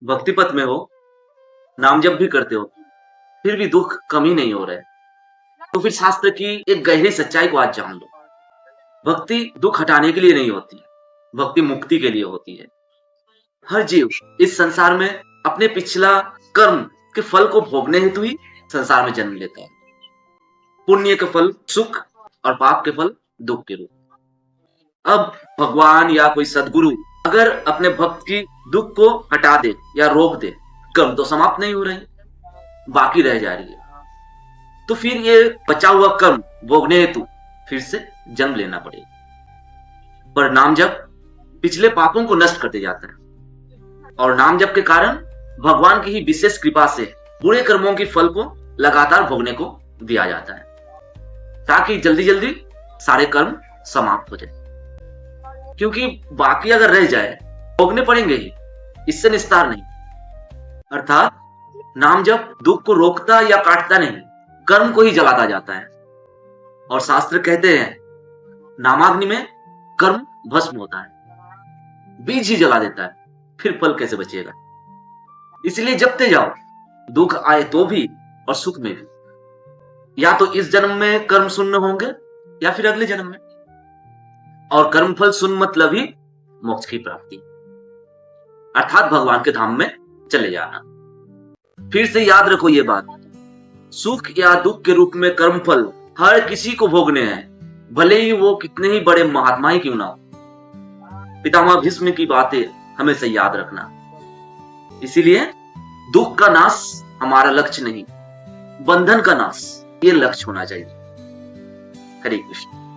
भक्ति पथ में हो, नाम जप भी करते हो, फिर भी दुख कम ही नहीं हो रहे, तो फिर शास्त्र की एक गहरी सच्चाई को आज जान लो। भक्ति दुख हटाने के लिए नहीं होती, भक्ति मुक्ति के लिए होती है। हर जीव इस संसार में अपने पिछला कर्म के फल को भोगने हेतु ही संसार में जन्म लेता है। पुण्य के फल सुख और पाप के फल दुख के रूप। अब भगवान या कोई सदगुरु अगर अपने भक्त की दुख को हटा दे या रोक दे, कर्म तो समाप्त नहीं हो रही, बाकी रह जा रही है, तो फिर ये बचा हुआ कर्म भोगने हेतु फिर से जन्म लेना पड़ेगा। पर नाम जप पिछले पापों को नष्ट करते जाता है, और नाम जप के कारण भगवान की ही विशेष कृपा से बुरे कर्मों की फल को लगातार भोगने को दिया जाता है, ताकि जल्दी जल्दी सारे कर्म समाप्त हो जाए। क्योंकि बाकी अगर रह जाए भोगने पड़ेंगे ही, इससे निस्तार नहीं। अर्थात नाम जप दुख को रोकता या काटता नहीं, कर्म को ही जलाता जाता है। और शास्त्र कहते हैं नामाग्नि में कर्म भस्म होता है, बीज ही जला देता है, फिर फल कैसे बचेगा। इसलिए जपते जाओ, दुख आए तो भी और सुख में भी। या तो इस जन्म में कर्म शून्य होंगे या फिर अगले जन्म में, और कर्मफल शून्य मतलब ही मोक्ष की प्राप्ति, अर्थात भगवान के धाम में चले जाना। फिर से याद रखो ये बात, सुख या दुख के रूप में कर्मफल हर किसी को भोगने हैं, भले ही वो कितने ही बड़े महात्मा ही क्यों ना हो। पितामह भीष्म की बातें हमेशा याद रखना। इसीलिए दुख का नाश हमारा लक्ष्य नहीं, बंधन का नाश ये लक्ष्य होना चाहिए। हरे कृष्ण।